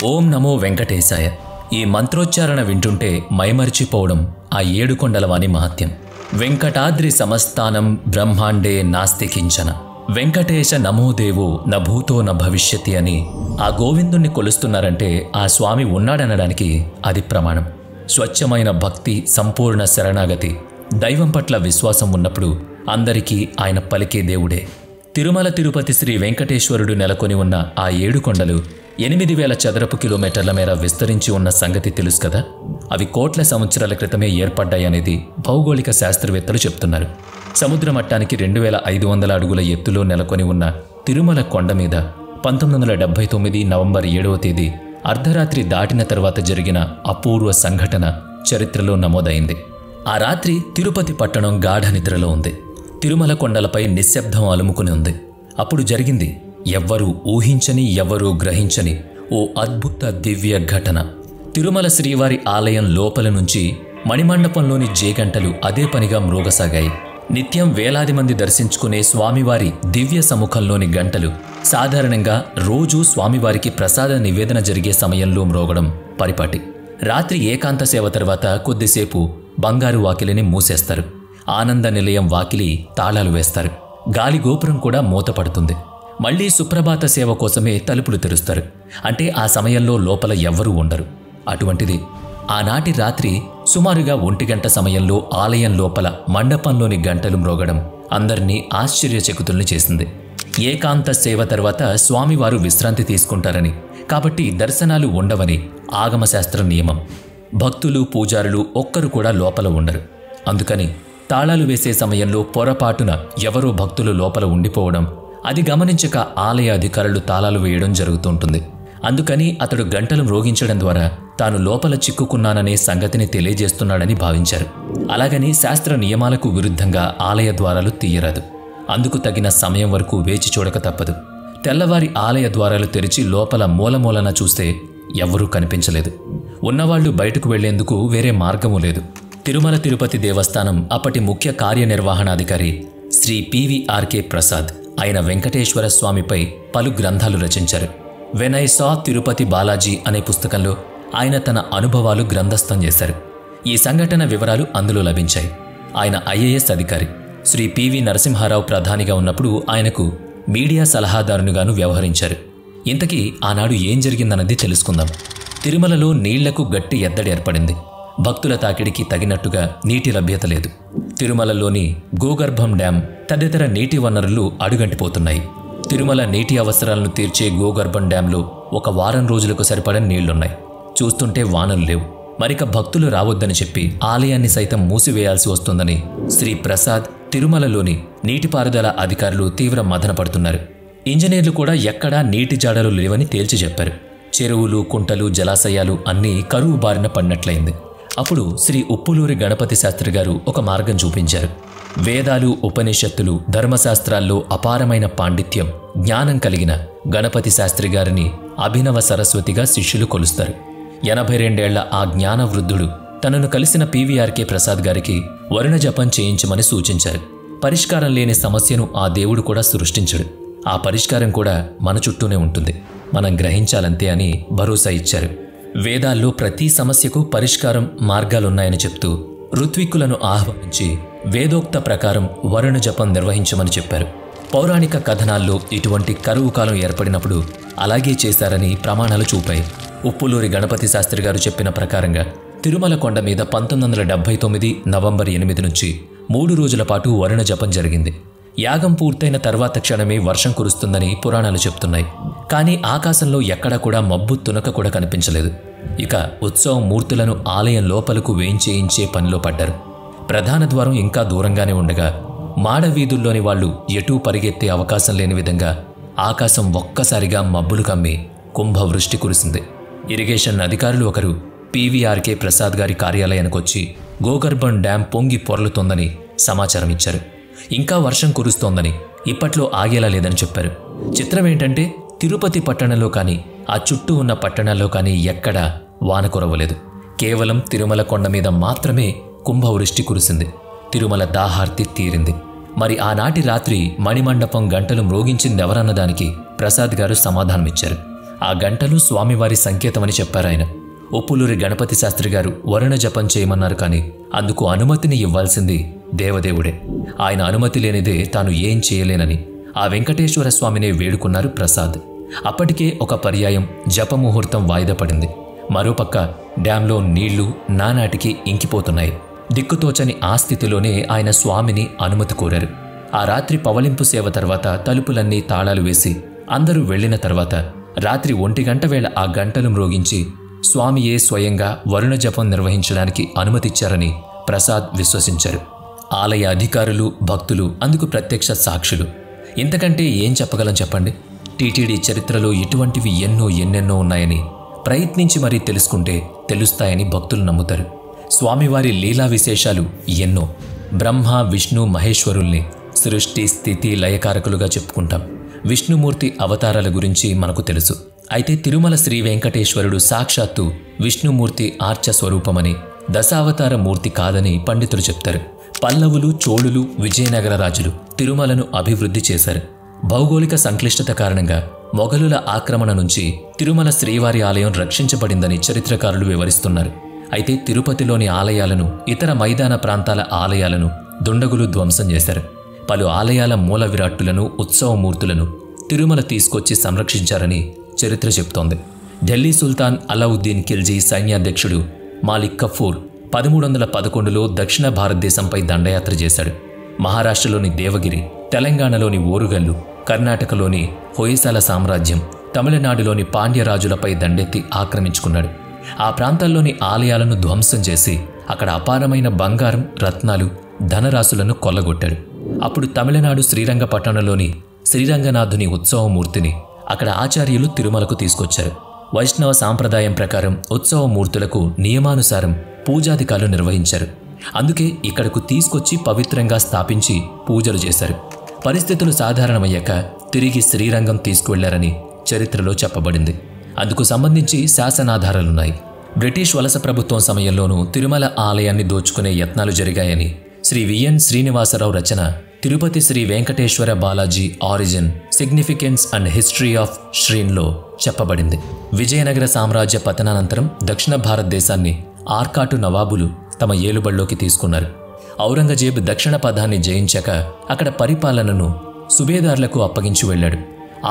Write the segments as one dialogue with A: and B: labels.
A: ఓం నమో వెంకటేశాయ. ఈ మంత్రోచ్చారణ వింటుంటే మైమరిచిపోవడం ఆ ఏడుకొండలవాని మహత్యం. వెంకటాద్రి సమస్థానం బ్రహ్మాండే నాస్తి కించన, వెంకటేశ నమోదేవో నభూతో న భవిష్యతి అని ఆ గోవిందుణ్ణి కొలుస్తున్నారంటే ఆ స్వామి ఉన్నాడనడానికి అది ప్రమాణం. స్వచ్ఛమైన భక్తి, సంపూర్ణ శరణాగతి, దైవం పట్ల విశ్వాసం ఉన్నప్పుడు అందరికీ ఆయన పలికే దేవుడే. తిరుమల తిరుపతి శ్రీ వెంకటేశ్వరుడు నెలకొని ఉన్న ఆ 7 కొండలు 8,000 చదరపు కిలోమీటర్ల మేర విస్తరించి ఉన్న సంగతి తెలుసు కదా. అవి కోట్ల సంవత్సరాల క్రితమే ఏర్పడ్డాయనేది భౌగోళిక శాస్త్రవేత్తలు చెప్తున్నారు. సముద్ర మట్టానికి 2,500 అడుగుల ఎత్తులో నెలకొని ఉన్న తిరుమల కొండ మీద 1979 నవంబర్ 7వ తేదీ అర్ధరాత్రి దాటిన తర్వాత జరిగిన అపూర్వ సంఘటన చరిత్రలో నమోదైంది. ఆ రాత్రి తిరుపతి పట్టణం గాఢ నిద్రలో ఉంది. తిరుమల కొండలపై నిశ్శబ్దం అలుముకుని ఉంది. అప్పుడు జరిగింది ఎవ్వరూ ఊహించని, ఎవ్వరూ గ్రహించని ఓ అద్భుత దివ్య ఘటన. తిరుమల శ్రీవారి ఆలయం లోపల నుంచి మణిమండపంలోని జేగంటలు అదే పనిగా మ్రోగసాగాయి. నిత్యం వేలాది మంది దర్శించుకునే స్వామివారి దివ్య సముఖంలోని గంటలు సాధారణంగా రోజూ స్వామివారికి ప్రసాద నివేదన జరిగే సమయంలో మ్రోగడం పరిపాటి. రాత్రి ఏకాంత సేవ తర్వాత కొద్దిసేపు బంగారు వాకిలిని మూసేస్తారు. ఆనంద నిలయం వాకిలి తాళాలు వేస్తారు. గాలి గోపురం కూడా మూతపడుతుంది. మళ్లీ సుప్రభాత సేవ కోసమే తలుపులు తెరుస్తారు. అంటే ఆ సమయంలో లోపల ఎవ్వరూ ఉండరు. అటువంటిది ఆనాటి రాత్రి సుమారుగా 1 గంట సమయంలో ఆలయం లోపల మండపంలోని గంటలు మ్రోగడం అందరినీ ఆశ్చర్యచకితుల్ని చేసింది. ఏకాంత సేవ తర్వాత స్వామివారు విశ్రాంతి తీసుకుంటారని, కాబట్టి దర్శనాలు ఉండవని ఆగమశాస్త్ర నియమం. భక్తులు, పూజారులు ఒక్కరు కూడా లోపల ఉండరు. అందుకని తాళాలు వేసే సమయంలో పొరపాటున ఎవరో భక్తులు లోపల ఉండిపోవడం, అది గమనించక ఆలయ అధికారులు తాళాలు వేయడం జరుగుతుంటుంది. అందుకని అతడు గంటలు మ్రోగించడం ద్వారా తాను లోపల చిక్కుకున్నాననే సంగతిని తెలియజేస్తున్నాడని భావించారు. అలాగని శాస్త్ర నియమాలకు విరుద్ధంగా ఆలయ ద్వారాలు తీయరాదు. అందుకు తగిన సమయం వరకు వేచి చూడక తప్పదు. తెల్లవారి ఆలయ ద్వారాలు తెరిచి లోపల మూలమూలన చూస్తే ఎవ్వరూ కనిపించలేదు. ఉన్నవాళ్లు బయటకు వెళ్లేందుకు వేరే మార్గము లేదు. తిరుమల తిరుపతి దేవస్థానం అప్పటి ముఖ్య కార్యనిర్వహణాధికారి శ్రీ పివిఆర్కే ప్రసాద్ ఆయన వెంకటేశ్వర స్వామిపై పలు గ్రంథాలు రచించారు. When I saw Tirupati Balaji అనే పుస్తకంలో ఆయన తన అనుభవాలు గ్రంథస్థం చేశారు. ఈ సంఘటన వివరాలు అందులో లభించాయి. ఆయన ఐఏఎస్ అధికారి. శ్రీ పివి నరసింహారావు ప్రధానిగా ఉన్నప్పుడు ఆయనకు మీడియా సలహాదారునిగాను వ్యవహరించారు. ఇంతకీ ఆనాడు ఏం జరిగిందన్నది తెలుసుకుందాం. తిరుమలలో నీళ్లకు గట్టి ఎద్దడి ఏర్పడింది. భక్తుల తాకిడికి తగినట్టుగా నీటి లభ్యత లేదు. తిరుమలలోని గోగర్భం డ్యాం తదితర నీటి వనరులు అడుగంటిపోతున్నాయి. తిరుమల నీటి అవసరాలను తీర్చే గోగర్భం డ్యాంలో 1 వారం రోజులకు సరిపడని నీళ్లున్నాయి. చూస్తుంటే వానలు లేవు. మరిక భక్తులు రావద్దని చెప్పి ఆలయాన్ని సైతం మూసివేయాల్సి వస్తుందని శ్రీ ప్రసాద్, తిరుమలలోని నీటిపారుదల అధికారులు తీవ్ర మదన పడుతున్నారు. ఇంజనీర్లు కూడా ఎక్కడా నీటి జాడలు లేవని తేల్చి చెప్పారు. చెరువులు, కుంటలు, జలాశయాలు అన్నీ కరువు బారిన పడినట్లయింది. అప్పుడు శ్రీ ఉప్పులూరి గణపతి శాస్త్రి గారు ఒక మార్గం చూపించారు. వేదాలు, ఉపనిషత్తులు, ధర్మశాస్త్రాల్లో అపారమైన పాండిత్యం, జ్ఞానం కలిగిన గణపతి శాస్త్రి గారిని అభినవ సరస్వతిగా శిష్యులు కొలుస్తారు. 82 ఏళ్ల ఆ జ్ఞాన వృద్ధుడు తనను కలిసిన పివిఆర్కే ప్రసాద్ గారికి వరుణ జపం చేయించమని సూచించారు. పరిష్కారం లేని సమస్యను ఆ దేవుడు కూడా సృష్టించడు. ఆ పరిష్కారం కూడా మన చుట్టూనే ఉంటుంది, మనం గ్రహించాలంతే అని భరోసా ఇచ్చారు. వేదాల్లో ప్రతి సమస్యకు పరిష్కారం మార్గాలున్నాయని చెప్తూ ఋత్విక్కులను ఆహ్వానించి వేదోక్త ప్రకారం వరుణ జపం నిర్వహించమని చెప్పారు. పౌరాణిక కథనాల్లో ఇటువంటి కరువు కాలం ఏర్పడినప్పుడు అలాగే చేశారని ప్రమాణాలు చూపాయి. ఉప్పులూరి గణపతి శాస్త్రి గారు చెప్పిన ప్రకారంగా తిరుమల కొండ మీద 1979 నవంబర్ 8 నుంచి 3 రోజుల పాటు వరుణ జపం జరిగింది. యాగం పూర్తయిన తర్వాత క్షణమే వర్షం కురుస్తుందని పురాణాలు చెప్తున్నాయి. కానీ ఆకాశంలో ఎక్కడా కూడా మబ్బు తునక కూడా కనిపించలేదు. ఇక ఉత్సవం మూర్తులను ఆలయం లోపలకు వేయించేయించే పనిలో పడ్డారు. ప్రధాన ద్వారం ఇంకా దూరంగానే ఉండగా మాడ వీధుల్లోని వాళ్లు ఎటూ పరిగెత్తే అవకాశం లేని విధంగా ఆకాశం ఒక్కసారిగా మబ్బులు కమ్మి కుంభవృష్టి కురిసింది. ఇరిగేషన్ అధికారులు ఒకరు పివిఆర్కే ప్రసాద్ గారి కార్యాలయానికొచ్చి గోగర్భం డ్యాం పొంగి పొర్లుతోందని సమాచారం ఇచ్చారు. ఇంకా వర్షం కురుస్తోందని, ఇప్పట్లో ఆగేలా లేదని చెప్పారు. చిత్రం ఏంటంటే తిరుపతి పట్టణంలో కానీ ఆ చుట్టూ ఉన్న పట్టణాల్లో కానీ ఎక్కడా వాన కురవలేదు. కేవలం తిరుమల కొండ మీద మాత్రమే కుంభవృష్టి కురిసింది. తిరుమల దాహార్తి తీరింది. మరి ఆనాటి రాత్రి మణిమండపం గంటలు మ్రోగించిందెవరన్నదానికి ప్రసాద్ గారు సమాధానమిచ్చారు. ఆ గంటలు స్వామివారి సంకేతమని చెప్పారాయన. ఉప్పులూరి గణపతి శాస్త్రి గారు వరుణ జపం చేయమన్నారు, కానీ అందుకు అనుమతిని ఇవ్వాల్సింది దేవదేవుడే. ఆయన అనుమతి లేనిదే తాను ఏం చేయలేనని ఆ వెంకటేశ్వర స్వామినే వేడుకున్నారు ప్రసాద్. అప్పటికే ఒక పర్యాయం జపముహూర్తం వాయిదా పడింది. మరోపక్క డ్యాంలో నీళ్లు నానాటికి ఇంకిపోతున్నాయి. దిక్కుతోచని ఆ స్థితిలోనే ఆయన స్వామిని అనుమతి కోరారు. ఆ రాత్రి పవళింపు సేవ తర్వాత తలుపులన్నీ తాళాలు వేసి అందరూ వెళ్లిన తర్వాత రాత్రి 1 గంట వేళ ఆ గంటలు మ్రోగించి స్వామియే స్వయంగా వరుణ జపం నిర్వహించడానికి అనుమతిచ్చారని ప్రసాద్ విశ్వసించారు. ఆలయ అధికారులు, భక్తులు అందుకు ప్రత్యక్ష సాక్షులు. ఇంతకంటే ఏం చెప్పగలం చెప్పండి? టీటీడీ చరిత్రలో ఇటువంటివి ఎన్నెన్నో ఉన్నాయని ప్రయత్నించి మరీ తెలుసుకుంటే తెలుస్తాయని భక్తులు నమ్ముతారు. స్వామివారి లీలా విశేషాలు ఎన్నో. బ్రహ్మ, విష్ణు, మహేశ్వరుల్ని సృష్టి, స్థితి, లయకారకులుగా చెప్పుకుంటాం. విష్ణుమూర్తి అవతారాల గురించి మనకు తెలుసు. అయితే తిరుమల శ్రీ వెంకటేశ్వరుడు సాక్షాత్తు విష్ణుమూర్తి ఆర్చ స్వరూపమని, దశావతార మూర్తి కాదని పండితులు చెప్తారు. పల్లవులు, చోళులు, విజయనగర రాజులు తిరుమలను అభివృద్ధి చేశారు. భౌగోళిక సంక్లిష్టత కారణంగా మొఘలుల ఆక్రమణ నుంచి తిరుమల శ్రీవారి ఆలయం రక్షించబడిందని చరిత్రకారులు వివరిస్తున్నారు. అయితే తిరుపతిలోని ఆలయాలను, ఇతర మైదాన ప్రాంతాల ఆలయాలను దుండగులు ధ్వంసం చేశారు. పలు ఆలయాల మూల విరాట్టులను, ఉత్సవమూర్తులను తిరుమల తీసుకొచ్చి సంరక్షించారని చరిత్ర చెప్తోంది. ఢిల్లీ సుల్తాన్ అలావుద్దీన్ ఖిల్జీ సైన్యాధ్యక్షుడు మాలిక్ కఫూర్ 1311లో దక్షిణ భారతదేశంపై దండయాత్ర చేశాడు. మహారాష్ట్రలోని దేవగిరి, తెలంగాణలోని ఓరుగల్లు, కర్ణాటకలోని హొయసాల సామ్రాజ్యం, తమిళనాడులోని పాండ్యరాజులపై దండెత్తి ఆక్రమించుకున్నాడు. ఆ ప్రాంతాల్లోని ఆలయాలను ధ్వంసం చేసి అక్కడ అపారమైన బంగారం, రత్నాలు, ధనరాశులను కొల్లగొట్టాడు. అప్పుడు తమిళనాడు శ్రీరంగపట్టణంలోని శ్రీరంగనాథుని ఉత్సవమూర్తిని అక్కడ ఆచార్యులు తిరుమలకు తీసుకొచ్చారు. వైష్ణవ సాంప్రదాయం ప్రకారం ఉత్సవమూర్తులకు నియమానుసారం పూజాధికారులు నిర్వహించారు. అందుకే ఇక్కడకు తీసుకొచ్చి పవిత్రంగా స్థాపించి పూజలు చేశారు. పరిస్థితులు సాధారణమయ్యాక తిరిగి శ్రీరంగం తీసుకువెళ్లారని చరిత్రలో చెప్పబడింది. అందుకు సంబంధించి శాసనాధారాలున్నాయి. బ్రిటిష్ వలస ప్రభుత్వం సమయంలోనూ తిరుమల ఆలయాన్ని దోచుకునే యత్నాలు జరిగాయని శ్రీ విఎన్ శ్రీనివాసరావు రచన Tirupati Sri Venkateswara Balaji origin, significance and history of శ్రీన్లో చెప్పబడింది. విజయనగర సామ్రాజ్య పతనానంతరం దక్షిణ భారతదేశాన్ని ఆర్కాటు నవాబులు తమ ఏలుబడిలోకి తీసుకున్నారు. ఔరంగజేబ్ దక్షిణ పదాన్ని జయించాక అక్కడ పరిపాలనను సుబేదార్లకు అప్పగించి వెళ్లాడు.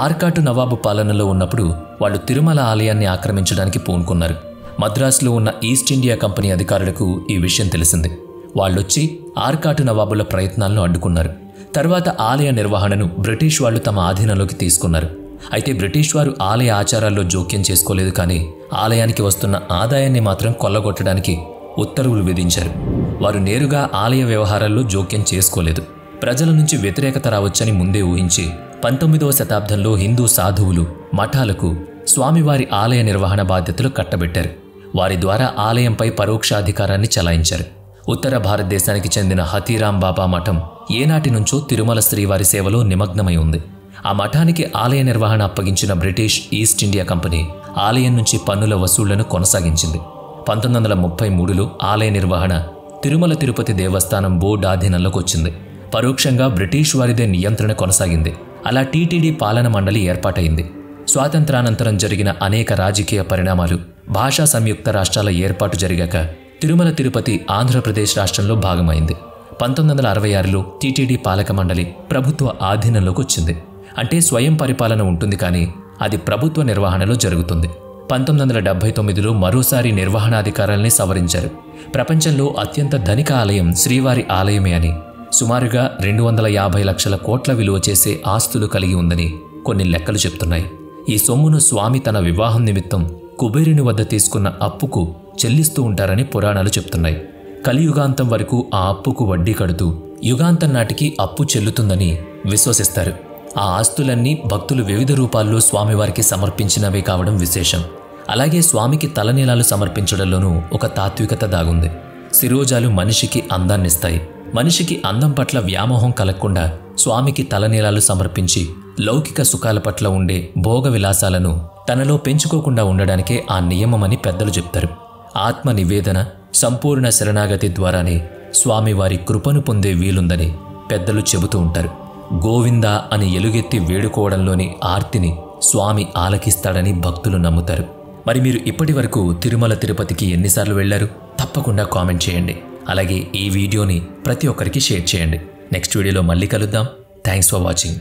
A: ఆర్కాటు నవాబు పాలనలో ఉన్నప్పుడు వాళ్ళు తిరుమల ఆలయాన్ని ఆక్రమించడానికి పూనుకున్నారు. మద్రాసులో ఉన్న ఈస్ట్ ఇండియా కంపెనీ అధికారులకు ఈ విషయం తెలిసింది. వాళ్ళొచ్చి ఆర్కాటు నవాబుల ప్రయత్నాలను అడ్డుకున్నారు. తర్వాత ఆలయ నిర్వహణను బ్రిటిష్ వాళ్లు తమ ఆధీనంలోకి తీసుకున్నారు. అయితే బ్రిటిష్ వారు ఆలయ ఆచారాల్లో జోక్యం చేసుకోలేదు, కానీ ఆలయానికి వస్తున్న ఆదాయాన్ని మాత్రం కొల్లగొట్టడానికి ఉత్తర్వులు విధించారు. వారు నేరుగా ఆలయ వ్యవహారాల్లో జోక్యం చేసుకోలేదు. ప్రజల నుంచి వ్యతిరేకత రావచ్చని ముందే ఊహించి 19వ శతాబ్దంలో హిందూ సాధువులు, మఠాలకు స్వామివారి ఆలయ నిర్వహణ బాధ్యతలు కట్టబెట్టారు. వారి ద్వారా ఆలయంపై పరోక్షాధికారాన్ని చలాయించారు. ఉత్తర భారతదేశానికి చెందిన హతీరాం బాబా మఠం ఏనాటి నుంచో తిరుమల శ్రీవారి సేవలో నిమగ్నమై ఉంది. ఆ మఠానికి ఆలయ నిర్వహణ అప్పగించిన బ్రిటిష్ ఈస్ట్ ఇండియా కంపెనీ ఆలయం నుంచి పన్నుల వసూళ్లను కొనసాగించింది. 1933లో ఆలయ నిర్వహణ తిరుమల తిరుపతి దేవస్థానం బోర్డు ఆధీనంలోకి వచ్చింది. పరోక్షంగా బ్రిటిష్ వారిదే నియంత్రణ కొనసాగింది. అలా టీటీడీ పాలన మండలి ఏర్పాటైంది. స్వాతంత్రానంతరం జరిగిన అనేక రాజకీయ పరిణామాలు, భాషా సంయుక్త రాష్ట్రాల ఏర్పాటు జరిగాక తిరుమల తిరుపతి ఆంధ్రప్రదేశ్ రాష్ట్రంలో భాగమైంది. 1966లో టీటీడీ పాలక మండలి ప్రభుత్వ ఆధీనంలోకి వచ్చింది. అంటే స్వయం పరిపాలన ఉంటుంది, కానీ అది ప్రభుత్వ నిర్వహణలో జరుగుతుంది. 1979లో మరోసారి నిర్వహణాధికారాల్ని సవరించారు. ప్రపంచంలో అత్యంత ధనిక ఆలయం శ్రీవారి ఆలయమే అని, సుమారుగా 250 లక్షల కోట్ల విలువ చేసే ఆస్తులు కలిగి ఉందని కొన్ని లెక్కలు చెప్తున్నాయి. ఈ సొమ్మును స్వామి తన వివాహం నిమిత్తం కుబేరుని వద్ద తీసుకున్న అప్పుకు చెల్లిస్తూ ఉంటారని పురాణాలు చెప్తున్నాయి. కలియుగాంతం వరకు ఆ అప్పుకు వడ్డీ కడుతూ యుగాంతం నాటికి అప్పు చెల్లుతుందని విశ్వసిస్తారు. ఆ ఆస్తులన్నీ భక్తులు వివిధ రూపాల్లో స్వామివారికి సమర్పించినవే కావడం విశేషం. అలాగే స్వామికి తలనీలాలు సమర్పించడంలోనూ ఒక తాత్వికత దాగుంది. శిరోజాలు మనిషికి అందాన్నిస్తాయి. మనిషికి అందం పట్ల వ్యామోహం కలగకుండా స్వామికి తలనీలాలు సమర్పించి లౌకిక సుఖాల పట్ల ఉండే భోగ విలాసాలను తనలో పెంచుకోకుండా ఉండడానికే ఆ నియమమని పెద్దలు చెప్తారు. ఆత్మ నివేదన, సంపూర్ణ శరణాగతి ద్వారానే స్వామివారి కృపను పొందే వీలుందని పెద్దలు చెబుతూ ఉంటారు. గోవిందా అని ఎలుగెత్తి వేడుకోవడంలోని ఆర్తిని స్వామి ఆలకిస్తాడని భక్తులు నమ్ముతారు. మరి మీరు ఇప్పటి వరకు తిరుమల తిరుపతికి ఎన్నిసార్లు వెళ్లారు? తప్పకుండా కామెంట్ చేయండి. అలాగే ఈ వీడియోని ప్రతి ఒక్కరికి షేర్ చేయండి. నెక్స్ట్ వీడియోలో మళ్ళీ కలుద్దాం. Thanks for watching.